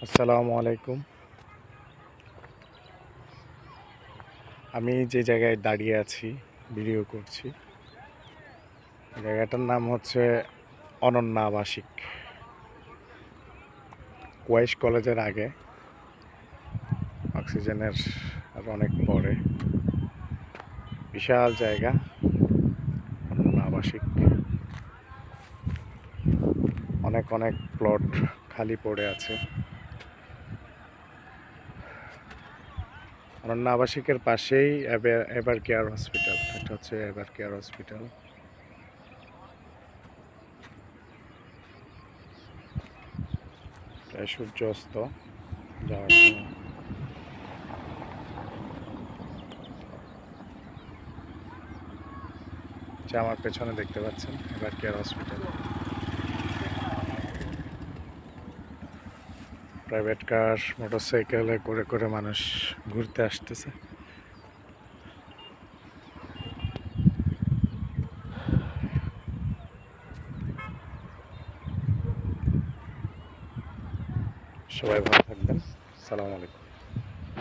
আসসালামু আলাইকুম। আমি যে জায়গায় দাঁড়িয়ে আছি ভিডিও করছি, জায়গাটার নাম হচ্ছে অনন্যা আবাসিক। কোয়েস কলেজের আগে, অক্সিজেনের আর অনেক পরে। বিশাল জায়গা, অনন্যা আবাসিক। অনেক অনেক প্লট খালি পড়ে আছে। অনন্যা আবাসিকের পাশেই এভার কেয়ার হসপিটাল। এটা হচ্ছে এভার কেয়ার হসপিটাল। প্রায় সূর্য অস্ত যাওয়ার সময়। যা আমার পেছনে দেখতে পাচ্ছেন ever care hospital. Private car, মোটরসাইকেলে করে করে মানুষ ঘুরতে আসতেছে। সবাই ভালো থাকবেন। আসসালামু আলাইকুম।